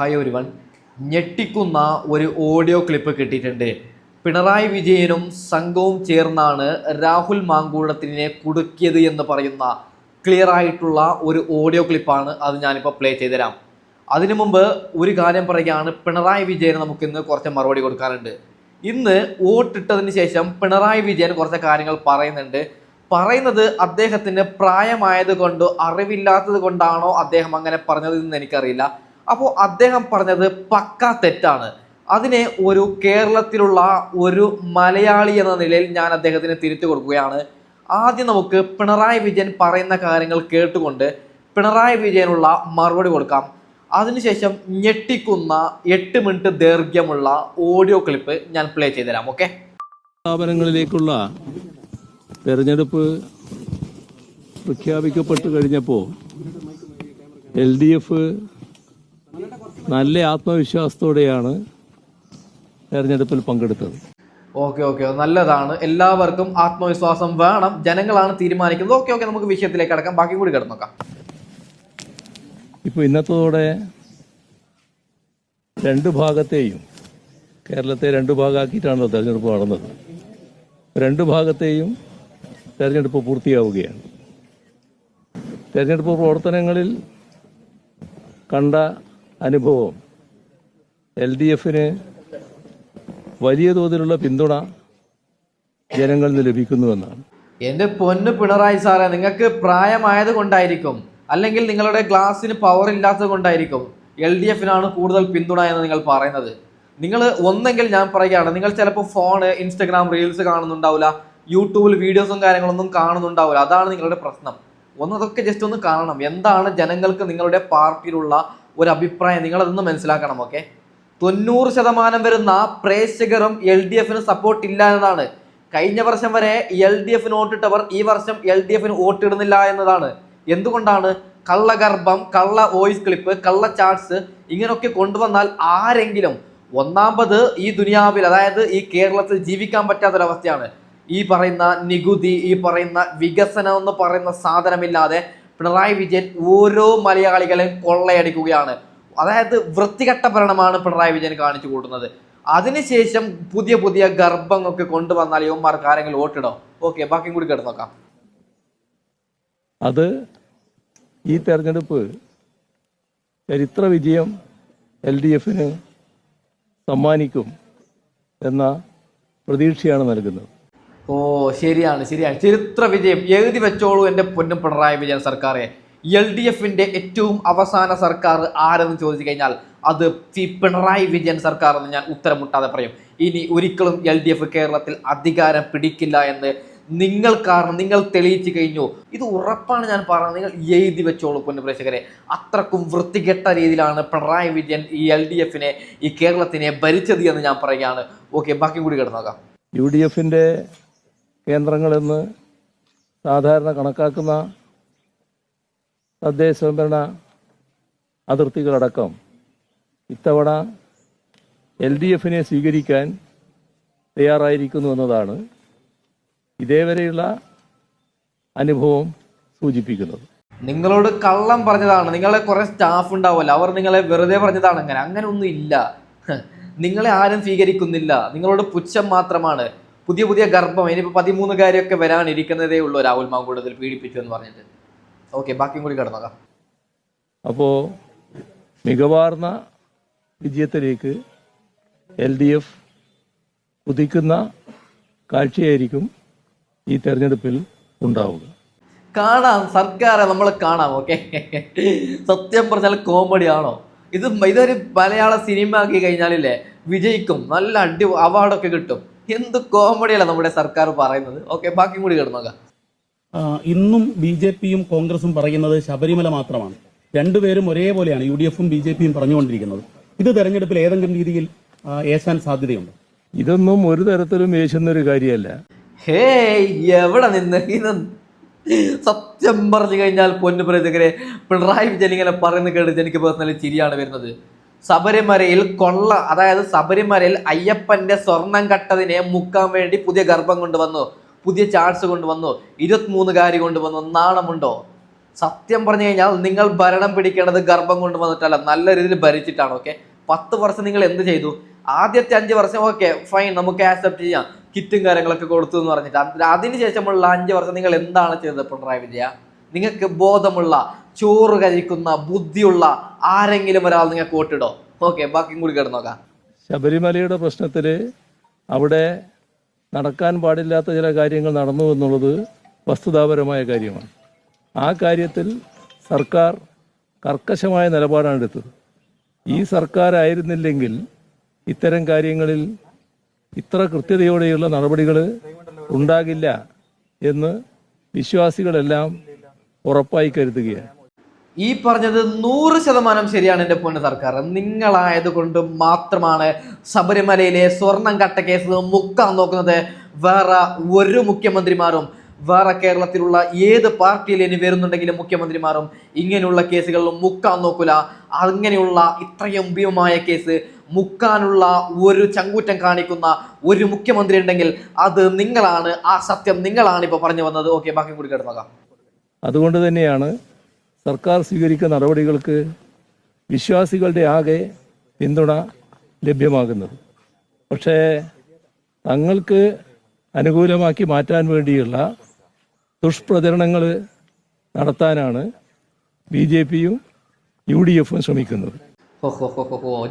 Hi ഒരുവൺ, ഞെട്ടിക്കുന്ന ഒരു audio clip കിട്ടിയിട്ടുണ്ട്. പിണറായി വിജയനും സംഘവും ചേർന്നാണ് രാഹുൽ മാങ്കൂട്ടത്തിനെ കുടുക്കിയത് എന്ന് പറയുന്ന ക്ലിയർ ആയിട്ടുള്ള ഒരു ഓഡിയോ ക്ലിപ്പാണ്. അത് ഞാനിപ്പോൾ പ്ലേ ചെയ്തുതരാം. അതിനു മുമ്പ് ഒരു കാര്യം പറയുകയാണ്. പിണറായി വിജയന് നമുക്കിന്ന് കുറച്ച് മറുപടി കൊടുക്കാനുണ്ട്. ഇന്ന് വോട്ടിട്ടതിന് ശേഷം പിണറായി വിജയൻ കുറച്ച് കാര്യങ്ങൾ പറയുന്നത് അദ്ദേഹത്തിന് പ്രായമായത് കൊണ്ടോ അറിവില്ലാത്തത് കൊണ്ടാണോ അദ്ദേഹം അങ്ങനെ പറഞ്ഞത് എന്ന് എനിക്കറിയില്ല. അപ്പോൾ അദ്ദേഹം പറഞ്ഞത് പക്ക തെറ്റാണ്. അതിനെ ഒരു കേരളത്തിലുള്ള ഒരു മലയാളി എന്ന നിലയിൽ ഞാൻ അദ്ദേഹത്തിന് തിരുത്തി കൊടുക്കുകയാണ്. ആദ്യം നമുക്ക് പിണറായി വിജയൻ പറയുന്ന കാര്യങ്ങൾ കേട്ടുകൊണ്ട് പിണറായി വിജയനുള്ള മറുപടി കൊടുക്കാം. അതിനുശേഷം ഞെട്ടിക്കുന്ന 8 മിനിറ്റ് ദൈർഘ്യമുള്ള ഓഡിയോ ക്ലിപ്പ് ഞാൻ പ്ലേ ചെയ്തുതരാം. ഓക്കെ. സ്ഥാപനങ്ങളിലേക്കുള്ള തെരഞ്ഞെടുപ്പ് പ്രഖ്യാപിക്കപ്പെട്ടു കഴിഞ്ഞപ്പോൾ LDF നല്ല ആത്മവിശ്വാസത്തോടെയാണ് തെരഞ്ഞെടുപ്പിൽ പങ്കെടുത്തത്. ഓക്കെ, നല്ലതാണ്. എല്ലാവർക്കും ആത്മവിശ്വാസം വേണം. ജനങ്ങളാണ് തീരുമാനിക്കുന്നത്. ഓക്കെ, നമുക്ക് വിഷയത്തിലേക്ക് കടക്കാം. ബാക്കി കൂടി കിടന്നോക്കാം. ഇപ്പോൾ ഇന്നത്തോടെ രണ്ട് ഭാഗത്തെയും, കേരളത്തെ രണ്ട് ഭാഗമാക്കിയിട്ടാണല്ലോ തെരഞ്ഞെടുപ്പ് നടന്നത്. രണ്ട് ഭാഗത്തെയും തെരഞ്ഞെടുപ്പ് പൂർത്തിയാവുകയാണ്. തെരഞ്ഞെടുപ്പ് പ്രവർത്തനങ്ങളിൽ കണ്ട അനുഭവം LDFന് വലിയ തോതിലുള്ള പിന്തുണ ജനങ്ങളിൽ നിന്ന് ലഭിക്കുന്നുവെന്നാണ്. എൻ്റെ പൊന്ന് പിണറായി സാറേ, നിങ്ങൾക്ക് പ്രായമായത് കൊണ്ടായിരിക്കും, അല്ലെങ്കിൽ നിങ്ങളുടെ ഗ്ലാസ്സിന് പവർ ഇല്ലാത്തത് കൊണ്ടായിരിക്കും LDFനാണ് കൂടുതൽ പിന്തുണ എന്ന് നിങ്ങൾ പറയുന്നത്. നിങ്ങൾ ഒന്നെങ്കിൽ ഞാൻ പറയുകയാണ്, നിങ്ങൾ ചിലപ്പോൾ ഇൻസ്റ്റഗ്രാം റീൽസ് കാണുന്നുണ്ടാവില്ല, യൂട്യൂബിൽ വീഡിയോസും കാര്യങ്ങളൊന്നും കാണുന്നുണ്ടാവില്ല. അതാണ് നിങ്ങളുടെ പ്രശ്നം. അതൊക്കെ ജസ്റ്റ് ഒന്ന് കാണണം. എന്താണ് ജനങ്ങൾക്ക് നിങ്ങളുടെ പാർട്ടിയിലുള്ള ഒരു അഭിപ്രായം, നിങ്ങളതൊന്ന് മനസ്സിലാക്കണം. ഓക്കെ. 90% വരുന്ന പ്രേക്ഷകരും LDFന് സപ്പോർട്ട് ഇല്ല എന്നതാണ്. കഴിഞ്ഞ വർഷം വരെ LDFന് വോട്ടിട്ടവർ ഈ വർഷം LDFന് വോട്ടിടുന്നില്ല എന്നതാണ്. എന്തുകൊണ്ടാണ്? കള്ളഗർഭം, കള്ള വോയിസ് ക്ലിപ്പ്, കള്ള ചാറ്റ്സ് ഇങ്ങനെയൊക്കെ കൊണ്ടുവന്നാൽ ആരെങ്കിലും ഒന്നാമത് ഈ ദുനിയാവിൽ, അതായത് ഈ കേരളത്തിൽ ജീവിക്കാൻ പറ്റാത്തൊരവസ്ഥയാണ്. ഈ പറയുന്ന നികുതി, ഈ പറയുന്ന വികസനം എന്ന് പറയുന്ന സാധനമില്ലാതെ പിണറായി വിജയൻ ഓരോ മലയാളികളെയും കൊള്ളയടിക്കുകയാണ്. അതായത് വൃത്തികെട്ട ഭരണമാണ് പിണറായി വിജയൻ കാണിച്ചു കൂട്ടുന്നത്. അതിനുശേഷം പുതിയ ഗർഭങ്ങളൊക്കെ കൊണ്ടുവന്നാൽ യുവന്മാർക്ക് ആരെങ്കിലും വോട്ടിടോ? ഓക്കെ, ബാക്കിയും കൂടി കിടന്നോക്കാം. അത് ഈ തെരഞ്ഞെടുപ്പ് ചരിത്ര വിജയം LDFന് സമ്മാനിക്കും എന്ന പ്രതീക്ഷയാണ് നൽകുന്നത്. ശരിയാണ്. ചരിത്ര വിജയം എഴുതി വെച്ചോളൂ എൻ്റെ പൊന്നും പിണറായി വിജയൻ സർക്കാരെ. LDFന്റെ ഏറ്റവും അവസാന സർക്കാർ ആരെന്ന് ചോദിച്ചു കഴിഞ്ഞാൽ അത് പിണറായി വിജയൻ സർക്കാർ എന്ന് ഞാൻ ഉത്തരം മുട്ടാതെ പറയും. ഇനി ഒരിക്കലും LDF കേരളത്തിൽ അധികാരം പിടിക്കില്ല എന്ന് നിങ്ങൾ തെളിയിച്ചു കഴിഞ്ഞു. ഇത് ഉറപ്പാണ് ഞാൻ പറയുന്നത്. നിങ്ങൾ എഴുതി വെച്ചോളൂ പൊന്നു പ്രേക്ഷകരെ. അത്രക്കും വൃത്തികെട്ട രീതിയിലാണ് പിണറായി വിജയൻ ഈ LDFനെ, ഈ കേരളത്തിനെ ഭരിച്ചത് എന്ന് ഞാൻ പറയുകയാണ്. ഓക്കെ, ബാക്കി കൂടി കിടന്നോക്കാം. UDFന്റെ കേന്ദ്രങ്ങളെന്ന് സാധാരണ കണക്കാക്കുന്ന തദ്ദേശ സ്വയംഭരണ അതിർത്തികളടക്കം ഇത്തവണ LDFനെ സ്വീകരിക്കാൻ തയ്യാറായിരിക്കുന്നു എന്നതാണ് ഇതേവരെയുള്ള അനുഭവം സൂചിപ്പിക്കുന്നത്. നിങ്ങളോട് കള്ളം പറഞ്ഞതാണ്. നിങ്ങളെ കുറെ സ്റ്റാഫ് ഉണ്ടാവുമല്ലോ, അവർ നിങ്ങളെ വെറുതെ പറഞ്ഞതാണ്. അങ്ങനെ ഒന്നും ഇല്ല. നിങ്ങളെ ആരും സ്വീകരിക്കുന്നില്ല. നിങ്ങളോട് പുച്ഛം മാത്രമാണ്. പുതിയ ഗർഭം, ഇനിയിപ്പോൾ 13 കാര്യമൊക്കെ വരാനിരിക്കുന്നതേ ഉള്ളൂ. രാഹുൽ മാങ്കൂട്ടത്തിൽ പീഡിപ്പിച്ചു എന്ന് പറഞ്ഞിട്ട്. ഓക്കെ, ബാക്കിയും കൂടി കിടന്നോക്കാം. അപ്പോൾ മികവാർന്ന വിജയത്തിലേക്ക് LDF കുതിക്കുന്ന കാഴ്ചയായിരിക്കും ഈ തെരഞ്ഞെടുപ്പിൽ ഉണ്ടാവുക. കാണാം, സർക്കാരെ നമ്മൾ കാണാം. ഓക്കെ, സത്യം പറഞ്ഞാൽ കോമഡി ആണോ ഇതൊരു മലയാള സിനിമ ആക്കി കഴിഞ്ഞാലില്ലേ വിജയിക്കും, നല്ല അവാർഡൊക്കെ കിട്ടും. എന്ത് കോമഡിയല്ല നമ്മുടെ സർക്കാർ പറയുന്നത്. ഓക്കെ, ബാക്കി കൂടി കിടന്നോക്കാം. ഇന്നും BJPയും കോൺഗ്രസും പറയുന്നത് ശബരിമല മാത്രമാണ്. രണ്ടുപേരും ഒരേപോലെയാണ് UDFും BJPയും പറഞ്ഞുകൊണ്ടിരിക്കുന്നത്. ഇത് തെരഞ്ഞെടുപ്പിൽ ഏതെങ്കിലും രീതിയിൽ ഏശാൻ സാധ്യതയുണ്ട്? ഇതൊന്നും ഒരു തരത്തിലും ഏശുന്നൊരു കാര്യമല്ല. എവിടെ നിന്ന് ഇത്? സത്യം പറഞ്ഞു കഴിഞ്ഞാൽ പൊന്നു പ്രേക്ഷകരെ, പിണറായി വിജയൻ ഇങ്ങനെ പറയുന്നത് കേട്ടിട്ട് എനിക്ക് പേഴ്സണലി ചിരിയാണ് വരുന്നത്. ശബരിമലയിൽ അതായത് ശബരിമലയിൽ അയ്യപ്പന്റെ സ്വർണം കട്ടതിനെ മുക്കാൻ വേണ്ടി പുതിയ ഗർഭം കൊണ്ടുവന്നു, പുതിയ ചാർട്സ് കൊണ്ടുവന്നു, 23 കാരി കൊണ്ടുവന്നു. നാണമുണ്ടോ? സത്യം പറഞ്ഞു കഴിഞ്ഞാൽ നിങ്ങൾ ഭരണം പിടിക്കേണ്ടത് ഗർഭം കൊണ്ട് വന്നിട്ടല്ല, നല്ല രീതിയിൽ ഭരിച്ചിട്ടാണ്. ഓക്കെ, 10 വർഷം നിങ്ങൾ എന്ത് ചെയ്തു? ആദ്യത്തെ 5 വർഷം ഓക്കെ ഫൈൻ, നമുക്ക് ആക്സെപ്റ്റ് ചെയ്യാം, കിറ്റും കാര്യങ്ങളൊക്കെ കൊടുത്തു എന്ന് പറഞ്ഞിട്ട്. അതിനുശേഷമുള്ള 5 വർഷം നിങ്ങൾ എന്താണ് ചെയ്തത് പിണറായി വിജയ? നിങ്ങൾക്ക് ബോധമുള്ള, ചോറ് കഴിക്കുന്ന, ബുദ്ധിയുള്ള ആരെങ്കിലും ഒരാൾ നിങ്ങൾക്ക് വോട്ടിടോ? ഓക്കെ, ബാക്കിയും കൂടി കിടന്നോക്കാം. ശബരിമലയുടെ പ്രശ്നത്തിൽ അവിടെ നടക്കാൻ പാടില്ലാത്ത ചില കാര്യങ്ങൾ നടന്നു എന്നുള്ളത് വസ്തുതാപരമായ കാര്യമാണ്. ആ കാര്യത്തിൽ സർക്കാർ കർക്കശമായ നിലപാടാണ് എടുത്തത്. ഈ സർക്കാരായിരുന്നില്ലെങ്കിൽ ഇത്തരം കാര്യങ്ങളിൽ ഇത്ര കൃത്യതയോടെയുള്ള നടപടികൾ ഉണ്ടാകില്ല എന്ന് വിശ്വാസികളെല്ലാം ഉറപ്പായി കരുതുകയാണ്. ഈ പറഞ്ഞത് 100% ശരിയാണ് എൻ്റെ പൊന്ന് സർക്കാർ. നിങ്ങളായത് കൊണ്ട് മാത്രമാണ് ശബരിമലയിലെ സ്വർണം കട്ട കേസ് മുക്കാൻ നോക്കുന്നത്. വേറെ ഒരു മുഖ്യമന്ത്രിമാരും, വേറെ കേരളത്തിലുള്ള ഏത് പാർട്ടിയിൽ ഇനി വരുന്നുണ്ടെങ്കിലും മുഖ്യമന്ത്രിമാരും ഇങ്ങനെയുള്ള കേസുകളിലും മുക്കാൻ നോക്കൂല. അങ്ങനെയുള്ള ഇത്രയും ഭീമമായ കേസ് മുക്കാനുള്ള ഒരു ചങ്കൂറ്റം കാണിക്കുന്ന ഒരു മുഖ്യമന്ത്രി ഉണ്ടെങ്കിൽ അത് നിങ്ങളാണ്. ആ സത്യം നിങ്ങളാണ് ഇപ്പോൾ പറഞ്ഞു വന്നത്. ഓക്കെ, ബാക്കി കൂടി കിടന്നോക്കാം. അതുകൊണ്ട് തന്നെയാണ് സർക്കാർ സ്വീകരിക്കുന്ന നടപടികൾക്ക് വിശ്വാസികളുടെ ആകെ പിന്തുണ ലഭ്യമാകുന്നത്. പക്ഷേ തങ്ങൾക്ക് അനുകൂലമാക്കി മാറ്റാൻ വേണ്ടിയുള്ള ദുഷ്പ്രചരണങ്ങൾ നടത്താനാണ് BJPയും UDFും ശ്രമിക്കുന്നത്.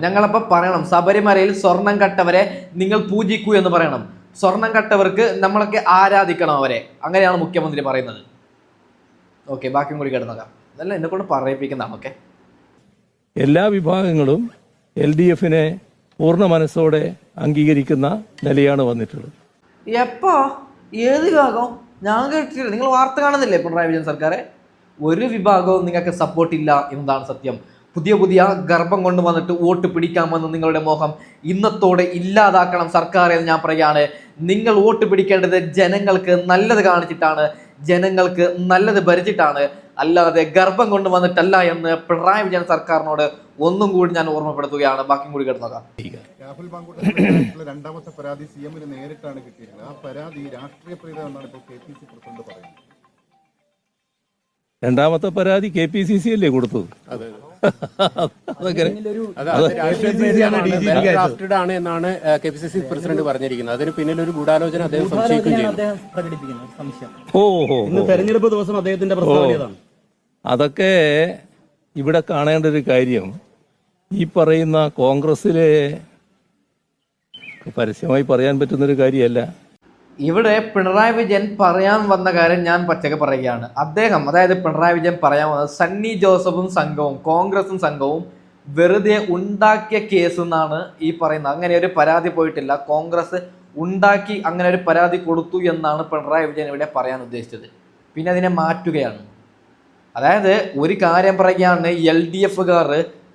ഞങ്ങളപ്പോൾ പറയണം, ശബരിമലയിൽ സ്വർണം കട്ടവരെ നിങ്ങൾ പൂജിക്കൂ എന്ന് പറയണം. സ്വർണം കട്ടവർക്ക് നമ്മളൊക്കെ ആരാധിക്കണം അവരെ, അങ്ങനെയാണ് മുഖ്യമന്ത്രി പറയുന്നത്. ഓക്കെ, ബാക്കിയും കൂടി കിടന്നോക്കാം. അതല്ല എന്നെ കൊണ്ട് പറയിപ്പിക്കുന്നതാണ്. ഓക്കെ, എല്ലാ വിഭാഗങ്ങളും LDFനെ പൂർണ്ണ മനസ്സോടെ അംഗീകരിക്കുന്ന നിലയാണ് വന്നിട്ടുള്ളത്. എപ്പോ ഏത് വിഭാഗം? ഞാൻ കേട്ടിട്ടില്ല. നിങ്ങൾ വാർത്ത കാണുന്നില്ലേ പിണറായി വിജയൻ സർക്കാരെ? ഒരു വിഭാഗവും നിങ്ങൾക്ക് സപ്പോർട്ടില്ല എന്നതാണ് സത്യം. പുതിയ ഗർഭം കൊണ്ടുവന്നിട്ട് വോട്ട് പിടിക്കാമെന്ന് നിങ്ങളുടെ മോഹം ഇന്നത്തോടെ ഇല്ലാതാക്കണം സർക്കാർ എന്ന് ഞാൻ പറയുകയാണ്. നിങ്ങൾ വോട്ട് പിടിക്കേണ്ടത് ജനങ്ങൾക്ക് നല്ലത് കാണിച്ചിട്ടാണ്, ജനങ്ങൾക്ക് നല്ലത് ഭരിച്ചിട്ടാണ്, അല്ലാതെ ഗർഭം കൊണ്ടുവന്നിട്ടല്ല എന്ന് പിണറായി വിജയൻ സർക്കാരിനോട് ഒന്നും കൂടി ഞാൻ ഓർമ്മപ്പെടുത്തുകയാണ്. ബാക്കിയും കൂടി കിടന്നോക്കാം. രാഹുൽ മാങ്കൂട്ടത്തിലെ രണ്ടാമത്തെ പരാതി CMന് നേരിട്ടാണ് കിട്ടിയിരുന്നത്. ആ പരാതി രാഷ്ട്രീയ പ്രീതം എന്നാണ് ഇപ്പോൾ KPCC പ്രസിഡന്റ് പറയുന്നത്. രണ്ടാമത്തെ പരാതി KPCC അല്ലേ കൊടുത്തത്? ഡ്രാഫ്റ്റഡ് ആണ് എന്നാണ് KPCC പ്രസിഡന്റ് പറഞ്ഞിരിക്കുന്നത്. അതിന് പിന്നിൽ ഒരു ഗൂഢാലോചന അദ്ദേഹം സംശയിക്കുകയും ഇന്ന് തെരഞ്ഞെടുപ്പ് ദിവസം അദ്ദേഹത്തിന്റെ പ്രസ്താവന. അതൊക്കെ ഇവിടെ കാണേണ്ട ഒരു കാര്യം, ഈ പറയുന്ന കോൺഗ്രസിലെ പരസ്യമായി പറയാൻ പറ്റുന്നൊരു കാര്യമല്ല. ഇവിടെ പിണറായി വിജയൻ പറയാൻ വന്ന കാര്യം ഞാൻ പച്ചക്ക് പറയുകയാണ്. അദ്ദേഹം, അതായത് പിണറായി വിജയൻ പറയാൻ വന്നത് സണ്ണി ജോസഫും സംഘവും, കോൺഗ്രസും സംഘവും വെറുതെ ഉണ്ടാക്കിയ കേസ് എന്നാണ് ഈ പറയുന്നത്. അങ്ങനെ ഒരു പരാതി പോയിട്ടില്ല, കോൺഗ്രസ് ഉണ്ടാക്കി അങ്ങനെ ഒരു പരാതി കൊടുത്തു എന്നാണ് പിണറായി വിജയൻ ഇവിടെ പറയാൻ ഉദ്ദേശിച്ചത്. പിന്നെ അതിനെ മാറ്റുകയാണ്. അതായത് ഒരു കാര്യം പറയുകയാണ്, LDFകാർ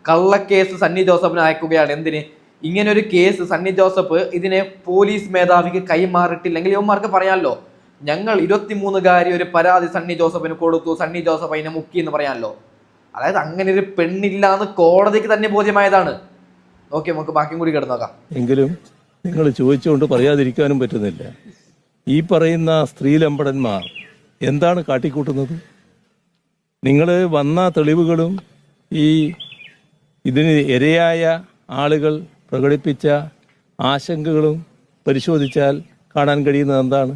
കള്ളക്കേസ് സണ്ണി ജോസഫിന് അയക്കുകയാണ്. എന്തിന്? ഇങ്ങനെ ഒരു കേസ് സണ്ണി ജോസഫ് ഇതിനെ പോലീസ് മേധാവിക്ക് കൈമാറിയിട്ടില്ലെങ്കിൽ ഇവന്മാർക്ക് പറയാമല്ലോ, ഞങ്ങൾ 23 ഒരു പരാതി സണ്ണി ജോസഫിന് കൊടുത്തു, സണ്ണി ജോസഫ് അതിനെ മുക്കി എന്ന് പറയാമല്ലോ. അതായത് അങ്ങനെ ഒരു പെണ്ണില്ല എന്ന് കോടതിക്ക് തന്നെ ബോധ്യമായതാണ്. ഓക്കെ, നമുക്ക് ബാക്കിയും കൂടി കിടന്നോക്കാം. എങ്കിലും നിങ്ങൾ ചോദിച്ചുകൊണ്ട് പറയാതിരിക്കാനും പറ്റുന്നില്ല. ഈ പറയുന്ന സ്ത്രീലമ്പടന്മാർ എന്താണ് കാട്ടിക്കൂട്ടുന്നത്? നിങ്ങൾ വന്ന തെളിവുകളും ഇതിന് ഇരയായ ആളുകൾ പ്രകടിപ്പിച്ച ആശങ്കകളും പരിശോധിച്ചാൽ കാണാൻ കഴിയുന്നത് എന്താണ്?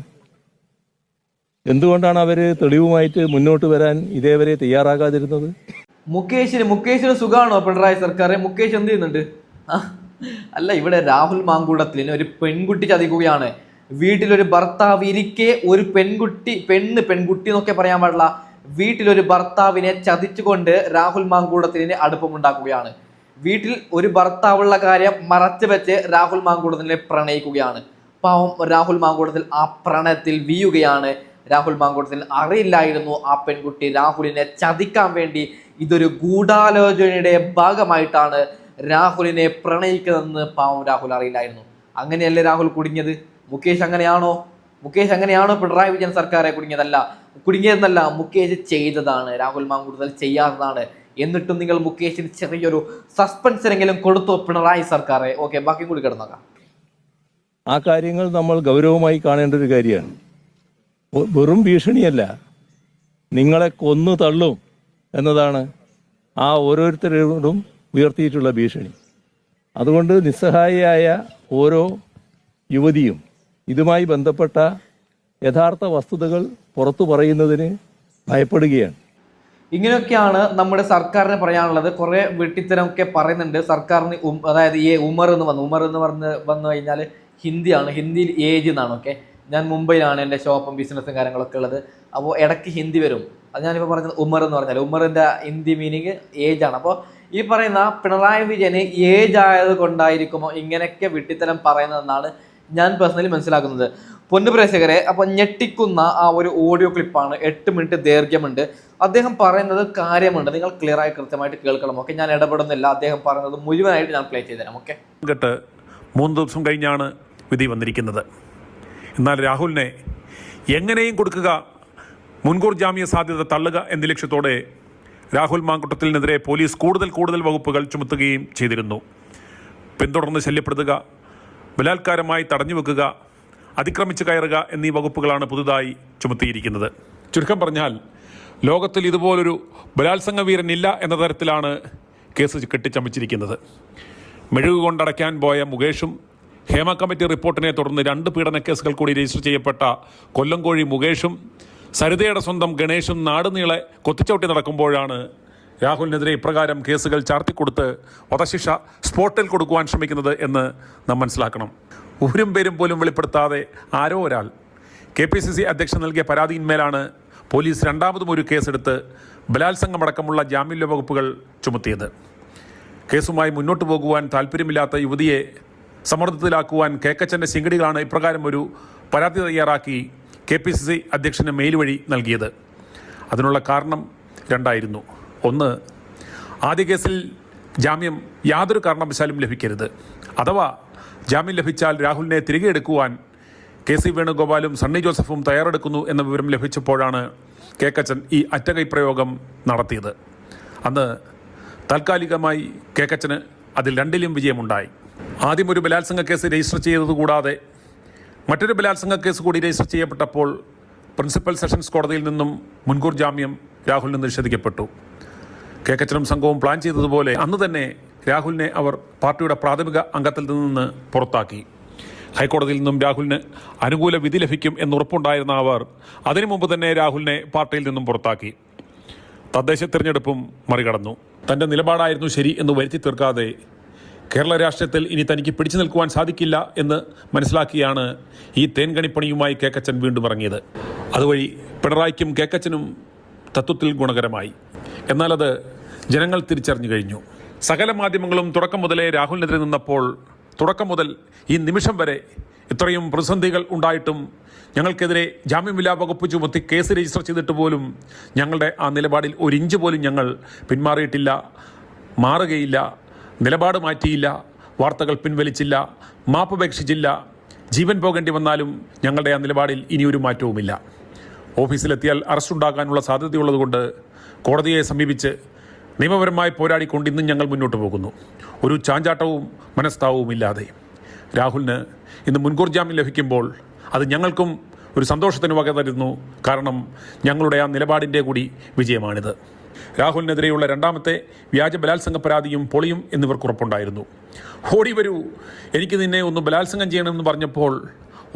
എന്തുകൊണ്ടാണ് അവർ തെളിവുമായിട്ട് മുന്നോട്ട് വരാൻ ഇതേവരെ തയ്യാറാകാതിരുന്നത്? മുകേഷിന് സുഖാണോ പിണറായി സർക്കാർ? മുകേഷ് എന്ത് ചെയ്യുന്നുണ്ട്? അല്ല, ഇവിടെ രാഹുൽ മാങ്കൂട്ടത്തിലിന് ഒരു പെൺകുട്ടി ചതിക്കുകയാണ്. വീട്ടിലൊരു ഭർത്താവ് ഇരിക്കെ ഒരു പെൺകുട്ടി എന്നൊക്കെ പറയാൻ പാടില്ല, വീട്ടിലൊരു ഭർത്താവിനെ ചതിച്ചുകൊണ്ട് രാഹുൽ മാങ്കൂട്ടത്തിലിന് അടുപ്പമുണ്ടാക്കുകയാണ്. വീട്ടിൽ ഒരു ഭർത്താവുള്ള കാര്യം മറച്ചു വെച്ച് രാഹുൽ മാങ്കൂട്ടത്തിനെ പ്രണയിക്കുകയാണ്. പാവം രാഹുൽ മാങ്കൂട്ടത്തിൽ ആ പ്രണയത്തിൽ വീഴുകയാണ്. രാഹുൽ മാങ്കൂട്ടത്തിൽ അറിയില്ലായിരുന്നു ആ പെൺകുട്ടി രാഹുലിനെ ചതിക്കാൻ വേണ്ടി ഇതൊരു ഗൂഢാലോചനയുടെ ഭാഗമായിട്ടാണ് രാഹുലിനെ പ്രണയിക്കുന്നതെന്ന് പാവം രാഹുൽ അറിയില്ലായിരുന്നു. അങ്ങനെയല്ലേ രാഹുൽ കുടുങ്ങിയത്? മുകേഷ് അങ്ങനെയാണോ പിണറായി വിജയൻ സർക്കാരെ കുടുങ്ങിയതെന്നല്ല, മുകേഷ് ചെയ്തതാണ്, രാഹുൽ മാങ്കൂട്ടത്തിൽ ചെയ്യാത്തതാണ്. എന്നിട്ടും നിങ്ങൾ മുകേഷിന് ചെറിയൊരു സസ്പെൻസിനെങ്കിലും കൊടുത്തു പിണറായി സർക്കാരെ. ഓക്കെ, ബാക്കി കൂടി കിടന്നോക്കാം. ആ കാര്യങ്ങൾ നമ്മൾ ഗൗരവമായി കാണേണ്ട ഒരു കാര്യമാണ്. വെറും ഭീഷണിയല്ല, നിങ്ങളെ കൊന്നു തള്ളും എന്നതാണ് ആ ഓരോരുത്തരോടും ഉയർത്തിയിട്ടുള്ള ഭീഷണി. അതുകൊണ്ട് നിസ്സഹായിയായ ഓരോ യുവതിയും ഇതുമായി ബന്ധപ്പെട്ട യഥാർത്ഥ വസ്തുതകൾ പുറത്തു പറയുന്നതിന് ഭയപ്പെടുകയാണ്. ഇങ്ങനെയൊക്കെയാണ് നമ്മുടെ സർക്കാരിന് പറയാനുള്ളത്. കുറേ വെട്ടിത്തരമൊക്കെ പറയുന്നുണ്ട് സർക്കാരിന്. അതായത് ഈ ഉമർ എന്ന് വന്നു കഴിഞ്ഞാൽ ഹിന്ദിയാണ്, ഹിന്ദിയിൽ ഏജ് എന്നാണ്. ഓക്കെ, ഞാൻ മുംബൈയിലാണ് എൻ്റെ ഷോപ്പും ബിസിനസ്സും കാര്യങ്ങളൊക്കെ ഉള്ളത്. അപ്പോൾ ഇടയ്ക്ക് ഹിന്ദി വരും. അത് ഞാനിപ്പോൾ പറഞ്ഞത് ഉമർ എന്ന് പറഞ്ഞാൽ ഉമറിൻ്റെ ഹിന്ദി മീനിങ് ഏജ് ആണ്. അപ്പോൾ ഈ പറയുന്ന പിണറായി വിജയന് ഏജ് ആയത് കൊണ്ടായിരിക്കുമോ ഇങ്ങനെയൊക്കെ വെട്ടിത്തരം പറയുന്നതെന്നാണ് ഞാൻ പേഴ്സണലി മനസ്സിലാക്കുന്നത്. പൊന്നു പ്രേക്ഷകരെ, അപ്പോൾ ഞെട്ടിക്കുന്ന ആ ഒരു ഓഡിയോ ക്ലിപ്പാണ്. 8 മിനിറ്റ് ദൈർഘ്യമുണ്ട്. അദ്ദേഹം പറയുന്നത് കാര്യമുണ്ട്. നിങ്ങൾ ക്ലിയർ ആയി കൃത്യമായിട്ട് കേൾക്കണം. ഓക്കെ, ഞാൻ ഇടപെടുന്നില്ല. അദ്ദേഹം പറയുന്നത് മുഴുവനായിട്ട് ഞാൻ പ്ലേ ചെയ്തുതരാം. ഓക്കെ, 3 ദിവസം കഴിഞ്ഞാണ് വിധി വന്നിരിക്കുന്നത്. എന്നാൽ രാഹുലിനെ എങ്ങനെയും കൊടുക്കുക, മുൻകൂർ ജാമ്യ സാധ്യത തള്ളുക എന്ന ലക്ഷ്യത്തോടെ രാഹുൽ മാങ്കുട്ടത്തിനെതിരെ പോലീസ് കൂടുതൽ വകുപ്പുകൾ ചുമത്തുകയും ചെയ്തിരുന്നു. പിന്തുടർന്ന് ശല്യപ്പെടുത്തുക, ബലാത്കാരമായി തടഞ്ഞു വെക്കുക, അതിക്രമിച്ച് കയറുക എന്നീ വകുപ്പുകളാണ് പുതുതായി ചുമത്തിയിരിക്കുന്നത്. ചുരുക്കം പറഞ്ഞാൽ ലോകത്തിൽ ഇതുപോലൊരു ബലാത്സംഗ വീരനില്ല എന്ന തരത്തിലാണ് കേസ് കെട്ടിച്ചമച്ചിരിക്കുന്നത്. മെഴുകുകൊണ്ടടയ്ക്കാൻ പോയ മുകേഷും ഹേമ കമ്മിറ്റി റിപ്പോർട്ടിനെ തുടർന്ന് 2 പീഡന കേസുകൾ കൂടി രജിസ്റ്റർ ചെയ്യപ്പെട്ട കൊല്ലംകോഴി മുകേഷും സരിതയുടെ സ്വന്തം ഗണേഷും നാടുനീളെ കൊത്തിച്ചവിട്ടി നടക്കുമ്പോഴാണ് രാഹുലിനെതിരെ ഇപ്രകാരം കേസുകൾ ചാർത്തിക്കൊടുത്ത് വധശിക്ഷ സ്പോട്ടിൽ കൊടുക്കുവാൻ ശ്രമിക്കുന്നത് എന്ന് നാം മനസ്സിലാക്കണം. ഊരും പേരും പോലും വെളിപ്പെടുത്താതെ ആരോ ഒരാൾ KPCC അധ്യക്ഷൻ നൽകിയ പരാതിയിന്മേലാണ് പോലീസ് രണ്ടാമതും ഒരു കേസെടുത്ത് ബലാത്സംഗമടക്കമുള്ള ജാമ്യ വകുപ്പുകൾ ചുമത്തിയത്. കേസുമായി മുന്നോട്ട് പോകുവാൻ താല്പര്യമില്ലാത്ത യുവതിയെ സമ്മർദ്ദത്തിലാക്കുവാൻ കേക്കച്ചൻ്റെ ശിങ്കടികളാണ് ഇപ്രകാരം ഒരു പരാതി തയ്യാറാക്കി KPCC അധ്യക്ഷന് മെയിൽ വഴി നൽകിയത്. അതിനുള്ള കാരണം 2 ആയിരുന്നു. ഒന്ന്, ആദ്യ കേസിൽ ജാമ്യം യാതൊരു കാരണവശാലും ലഭിക്കരുത്. അഥവാ ജാമ്യം ലഭിച്ചാൽ രാഹുലിനെ തിരികെ എടുക്കുവാൻ KC വേണുഗോപാലും സണ്ണി ജോസഫും തയ്യാറെടുക്കുന്നു എന്ന വിവരം ലഭിച്ചപ്പോഴാണ് കേക്കച്ചൻ ഈ അറ്റകൈ പ്രയോഗം നടത്തിയത്. അന്ന് താൽക്കാലികമായി കേക്കച്ചന് അതിൽ 2ലും വിജയമുണ്ടായി. ആദ്യം ഒരു ബലാത്സംഗ കേസ് രജിസ്റ്റർ ചെയ്തതുകൂടാതെ മറ്റൊരു ബലാത്സംഗ കേസ് കൂടി രജിസ്റ്റർ ചെയ്യപ്പെട്ടപ്പോൾ പ്രിൻസിപ്പൽ സെഷൻസ് കോടതിയിൽ നിന്നും മുൻകൂർ ജാമ്യം രാഹുലിന് നിഷേധിക്കപ്പെട്ടു. കേക്കച്ചനും സംഘവും പ്ലാൻ ചെയ്തതുപോലെ അന്ന് തന്നെ രാഹുലിനെ അവർ പാർട്ടിയുടെ പ്രാഥമിക അംഗത്തിൽ നിന്ന് പുറത്താക്കി. ഹൈക്കോടതിയിൽ നിന്നും രാഹുലിന് അനുകൂല വിധി ലഭിക്കും എന്നുറപ്പുണ്ടായിരുന്ന അവർ അതിനു മുമ്പ് തന്നെ രാഹുലിനെ പാർട്ടിയിൽ നിന്നും പുറത്താക്കി. തദ്ദേശ തിരഞ്ഞെടുപ്പും മറികടന്നു. തൻ്റെ നിലപാടായിരുന്നു ശരി എന്ന് വരുത്തി തീർക്കാതെ കേരള രാഷ്ട്രീയത്തിൽ ഇനി തനിക്ക് പിടിച്ചു നിൽക്കുവാൻ സാധിക്കില്ല എന്ന് മനസ്സിലാക്കിയാണ് ഈ തേൻകണിപ്പണിയുമായി കേക്കച്ചൻ വീണ്ടും ഇറങ്ങിയത്. അതുവഴി പിണറായിക്കും കേക്കച്ചനും തത്വത്തിൽ ഗുണകരമായി. എന്നാൽ അത് ജനങ്ങൾ തിരിച്ചറിഞ്ഞു കഴിഞ്ഞു. സകല മാധ്യമങ്ങളും തുടക്കം മുതലേ രാഹുലിനെതിരെ നിന്നപ്പോൾ തുടക്കം മുതൽ ഈ നിമിഷം വരെ ഇത്രയും പ്രതിസന്ധികൾ ഉണ്ടായിട്ടും ഞങ്ങൾക്കെതിരെ ജാമ്യമില്ലാ വകുപ്പ് ചുമത്തി കേസ് രജിസ്റ്റർ ചെയ്തിട്ട് പോലും ഞങ്ങളുടെ ആ നിലപാടിൽ 1 ഇഞ്ച് പോലും ഞങ്ങൾ പിന്മാറിയിട്ടില്ല, മാറുകയില്ല, നിലപാട് മാറ്റിയില്ല, വാർത്തകൾ പിൻവലിച്ചില്ല, മാപ്പപേക്ഷിച്ചില്ല. ജീവൻ പോകേണ്ടി വന്നാലും ഞങ്ങളുടെ ആ നിലപാടിൽ ഇനിയൊരു മാറ്റവുമില്ല. ഓഫീസിലെത്തിയാൽ അറസ്റ്റുണ്ടാകാനുള്ള സാധ്യതയുള്ളതുകൊണ്ട് കോടതിയെ സമീപിച്ച് നിയമപരമായി പോരാടിക്കൊണ്ട് ഇന്നും ഞങ്ങൾ മുന്നോട്ട് പോകുന്നു, ഒരു ചാഞ്ചാട്ടവും മനസ്താവവും ഇല്ലാതെ. രാഹുലിന് ഇന്ന് മുൻകൂർ ജാമ്യം ലഭിക്കുമ്പോൾ അത് ഞങ്ങൾക്കും ഒരു സന്തോഷത്തിന് വക തരുന്നു. കാരണം ഞങ്ങളുടെ ആ നിലപാടിൻ്റെ കൂടി വിജയമാണിത്. രാഹുലിനെതിരെയുള്ള 2ാമത്തെ വ്യാജ ബലാത്സംഗ പരാതിയും പൊളിയും എന്നിവർക്കുറപ്പുണ്ടായിരുന്നു. ഓടി വരൂ, എനിക്ക് നിന്നെ ഒന്ന് ബലാത്സംഗം ചെയ്യണമെന്ന് പറഞ്ഞപ്പോൾ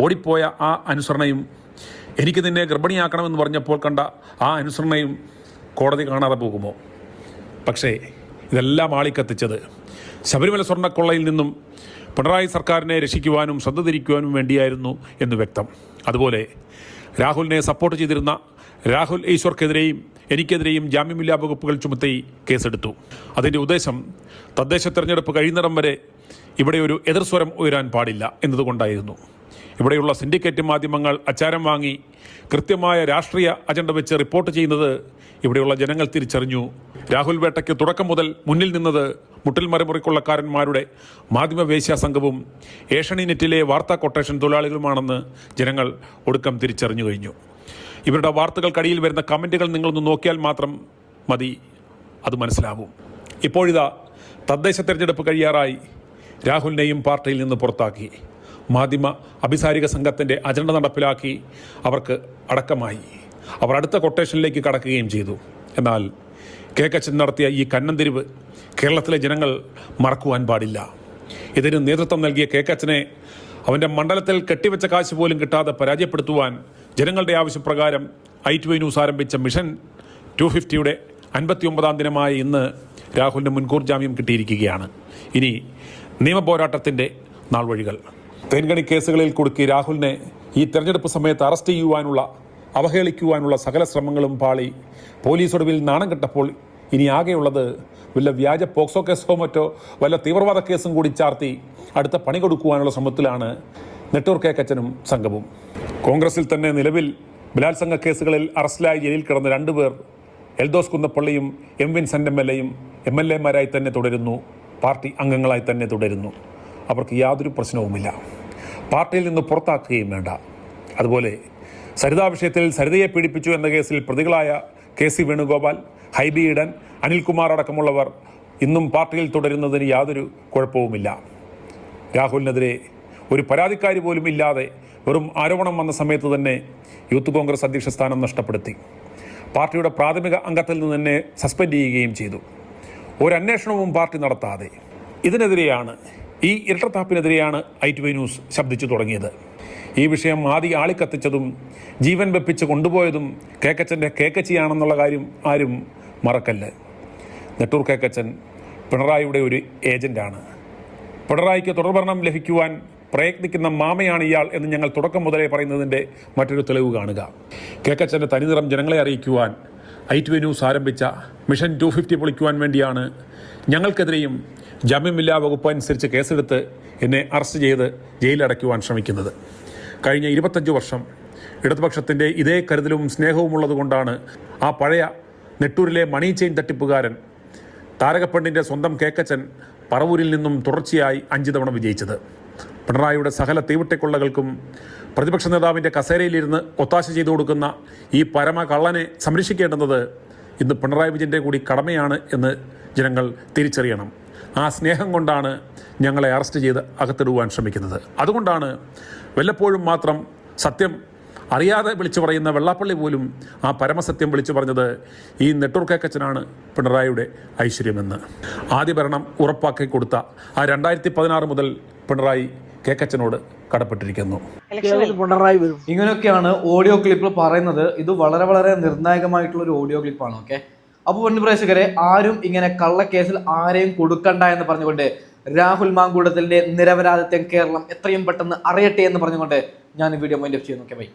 ഓടിപ്പോയ ആ അനുസരണയും, എനിക്ക് നിന്നെ ഗർഭിണിയാക്കണമെന്ന് പറഞ്ഞപ്പോൾ കണ്ട ആ അനുസരണയും കോടതി കാണാതെ പോകുമോ? പക്ഷേ ഇതെല്ലാം ആളിക്കത്തിച്ചത് ശബരിമല സ്വർണ്ണക്കൊള്ളയിൽ നിന്നും പിണറായി സർക്കാരിനെ രക്ഷിക്കുവാനും ശ്രദ്ധ തിരിക്കുവാനും വേണ്ടിയായിരുന്നു എന്ന് വ്യക്തം. അതുപോലെ രാഹുലിനെ സപ്പോർട്ട് ചെയ്തിരുന്ന രാഹുൽ ഈശ്വർക്കെതിരെയും എനിക്കെതിരെയും ജാമ്യമില്ലാ വകുപ്പുകൾ ചുമത്തി കേസെടുത്തു. അതിൻ്റെ ഉദ്ദേശം തദ്ദേശ തെരഞ്ഞെടുപ്പ് കഴിയുന്നിടം വരെ ഇവിടെ ഒരു എതിർസ്വരം ഉയരാൻ പാടില്ല എന്നതുകൊണ്ടായിരുന്നു. ഇവിടെയുള്ള സിൻഡിക്കേറ്റ് മാധ്യമങ്ങൾ അച്ചാരം വാങ്ങി കൃത്യമായ രാഷ്ട്രീയ അജണ്ട വെച്ച് റിപ്പോർട്ട് ചെയ്യുന്നത് ഇവിടെയുള്ള ജനങ്ങൾ തിരിച്ചറിഞ്ഞു. രാഹുൽ വേട്ടയ്ക്ക് തുടക്കം മുതൽ മുന്നിൽ നിന്നത് മുട്ടിൽ മരമുറിക്കൊള്ളക്കാരന്മാരുടെ മാധ്യമവേശ്യാ സംഘവും ഏഷ്യാനെറ്റിലെ വാർത്താ കൊട്ടേഷൻ തൊഴിലാളികളുമാണെന്ന് ജനങ്ങൾ ഒടുക്കം തിരിച്ചറിഞ്ഞു കഴിഞ്ഞു. ഇവരുടെ വാർത്തകൾക്കടിയിൽ വരുന്ന കമൻറ്റുകൾ നിങ്ങളൊന്ന് നോക്കിയാൽ മാത്രം മതി, അത് മനസ്സിലാവും. ഇപ്പോഴിതാ തദ്ദേശ തെരഞ്ഞെടുപ്പ് കഴിയാറായി. രാഹുലിനെയും പാർട്ടിയിൽ നിന്ന് പുറത്താക്കി. മാധ്യമ അഭിസാരിക സംഘത്തിൻ്റെ അജണ്ട നടപ്പിലാക്കി അവർക്ക് അടക്കമായി. അവർ അടുത്ത കൊട്ടേഷനിലേക്ക് കടക്കുകയും ചെയ്തു. എന്നാൽ കേക്കച്ചൻ നടത്തിയ ഈ കന്നന്തിരിവ് കേരളത്തിലെ ജനങ്ങൾ മറക്കുവാൻ പാടില്ല. ഇതിന് നേതൃത്വം നൽകിയ കേക്കച്ചനെ അവൻ്റെ മണ്ഡലത്തിൽ കെട്ടിവെച്ച കാശ് പോലും കിട്ടാതെ പരാജയപ്പെടുത്തുവാൻ ജനങ്ങളുടെ ആവശ്യപ്രകാരം i2i ന്യൂസ് ആരംഭിച്ച മിഷൻ 250യുടെ 59ാം ദിനമായ ഇന്ന് രാഹുലിന് മുൻകൂർ ജാമ്യം കിട്ടിയിരിക്കുകയാണ്. ഇനി നിയമപോരാട്ടത്തിൻ്റെ നാൾവഴികൾ. തേൻകണി കേസുകളിൽ കുടുക്കി രാഹുലിനെ ഈ തെരഞ്ഞെടുപ്പ് സമയത്ത് അറസ്റ്റ് ചെയ്യുവാനുള്ള, അവഹേളിക്കുവാനുള്ള സകല ശ്രമങ്ങളും പാളി പോലീസ് ഒടുവിൽ നാണം കെട്ടപ്പോൾ ഇനി ആകെയുള്ളത് വല്ല വ്യാജ പോക്സോ കേസോ മറ്റോ വല്ല തീവ്രവാദ കേസും കൂടി ചാർത്തി അടുത്ത പണി കൊടുക്കുവാനുള്ള ശ്രമത്തിലാണ് നെട്ടൂർ കേക്കച്ചനും സംഘവും. കോൺഗ്രസിൽ തന്നെ നിലവിൽ ബലാത്സംഗ കേസുകളിൽ അറസ്റ്റിലായി ജയിലിൽ കിടന്ന 2 പേർ എൽദോസ് കുന്നപ്പള്ളിയും എം വിൻസെൻ്റ് MLAയും MLAമാരായി തന്നെ തുടരുന്നു, പാർട്ടി അംഗങ്ങളായി തന്നെ തുടരുന്നു. അവർക്ക് യാതൊരു പ്രശ്നവുമില്ല, പാർട്ടിയിൽ നിന്ന് പുറത്താക്കുകയും വേണ്ട. അതുപോലെ സരിതാ വിഷയത്തിൽ സരിതയെ പീഡിപ്പിച്ചു എന്ന കേസിൽ പ്രതികളായ KC വേണുഗോപാൽ, ഹൈബി ഈഡൻ, അനിൽകുമാർ അടക്കമുള്ളവർ ഇന്നും പാർട്ടിയിൽ തുടരുന്നതിന് യാതൊരു കുഴപ്പവുമില്ല. രാഹുലിനെതിരെ ഒരു പരാതിക്കാരി പോലും ഇല്ലാതെ വെറും ആരോപണം വന്ന സമയത്ത് തന്നെ യൂത്ത് കോൺഗ്രസ് അധ്യക്ഷ സ്ഥാനം നഷ്ടപ്പെടുത്തി. പാർട്ടിയുടെ പ്രാഥമിക അംഗത്തിൽ നിന്ന് തന്നെ സസ്പെൻഡ് ചെയ്യുകയും ചെയ്തു. ഒരു അന്വേഷണവും പാർട്ടി നടത്താതെ. ഇതിനെതിരെയാണ്, ഈ ഇരട്ടത്താപ്പിനെതിരെയാണ് i2i ന്യൂസ് ശബ്ദിച്ചു തുടങ്ങിയത്. ഈ വിഷയം ആദ്യം ആളിക്കത്തിച്ചതും ജീവൻ വെപ്പിച്ച് കൊണ്ടുപോയതും കേക്കച്ചൻ്റെ കേക്കച്ചിയാണെന്നുള്ള കാര്യം ആരും മറക്കല്ല്. നെട്ടൂർ കേക്കച്ചൻ പിണറായിയുടെ ഒരു ഏജന്റാണ്. പിണറായിക്ക് തുടർഭരണം ലഭിക്കുവാൻ പ്രയത്നിക്കുന്ന മാമയാണ് ഇയാൾ എന്ന് ഞങ്ങൾ തുടക്കം മുതലേ പറയുന്നതിൻ്റെ മറ്റൊരു തെളിവ് കാണുക. കേക്കച്ചൻ്റെ തനിനിറം ജനങ്ങളെ അറിയിക്കുവാൻ i2i ന്യൂസ് ആരംഭിച്ച മിഷൻ 250 പൊളിക്കുവാൻ വേണ്ടിയാണ് ഞങ്ങൾക്കെതിരെയും ജാമ്യമില്ലാ വകുപ്പ് അനുസരിച്ച് കേസെടുത്ത് എന്നെ അറസ്റ്റ് ചെയ്ത് ജയിലടയ്ക്കുവാൻ ശ്രമിക്കുന്നത്. കഴിഞ്ഞ 25 വർഷം ഇടതുപക്ഷത്തിൻ്റെ ഇതേ കരുതലും സ്നേഹവും ഉള്ളതുകൊണ്ടാണ് ആ പഴയ നെട്ടൂരിലെ മണി ചെയിൻ തട്ടിപ്പുകാരൻ താരകപ്പെണ്ണിൻ്റെ സ്വന്തം കേക്കച്ചൻ പറവൂരിൽ നിന്നും തുടർച്ചയായി 5 തവണ വിജയിച്ചത്. പിണറായിയുടെ സകല തീവിട്ടക്കൊള്ളകൾക്കും പ്രതിപക്ഷ നേതാവിൻ്റെ കസേരയിലിരുന്ന് ഒത്താശ ചെയ്തു കൊടുക്കുന്ന ഈ പരമ കള്ളനെ സംരക്ഷിക്കേണ്ടുന്നത് ഇന്ന് പിണറായി വിജയൻ്റെ കൂടി കടമയാണ് എന്ന് ജനങ്ങൾ തിരിച്ചറിയണം. ആ സ്നേഹം കൊണ്ടാണ് ഞങ്ങളെ അറസ്റ്റ് ചെയ്ത് അകത്തിടുവാൻ ശ്രമിക്കുന്നത്. അതുകൊണ്ടാണ് വല്ലപ്പോഴും മാത്രം സത്യം അറിയാതെ വിളിച്ചു പറയുന്ന വെള്ളാപ്പള്ളി പോലും ആ പരമസത്യം വിളിച്ചു പറഞ്ഞത് ഈ നെട്ടൂർ കേക്കച്ചനാണ് പിണറായിയുടെ ഐശ്വര്യമെന്ന്. ആദ്യ ഭരണം ഉറപ്പാക്കി കൊടുത്ത ആ 2016 മുതൽ പിണറായി കേക്കച്ചനോട് കടപ്പെട്ടിരിക്കുന്നു. ഇങ്ങനെയൊക്കെയാണ് ഓഡിയോ ക്ലിപ്പിൽ പറയുന്നത്. ഇത് വളരെ വളരെ നിർണായകമായിട്ടുള്ള ഒരു ഓഡിയോ ക്ലിപ്പാണ്. ഓക്കെ, അപ്പോൾ പൊന്നുപ്രേക്ഷകരെ, ആരും ഇങ്ങനെ കള്ളക്കേസിൽ ആരെയും കൊടുക്കണ്ട എന്ന് പറഞ്ഞുകൊണ്ട് രാഹുൽ മാങ്കൂട്ടത്തിലിന്റെ നിരപരാധിത്വം കേരളം എത്രയും പെട്ടെന്ന് അറിയട്ടെ എന്ന് പറഞ്ഞുകൊണ്ട് ഞാൻ വീഡിയോ മൈൻഡ് അപ്പ് ചെയ്യുന്നു. Okay, by.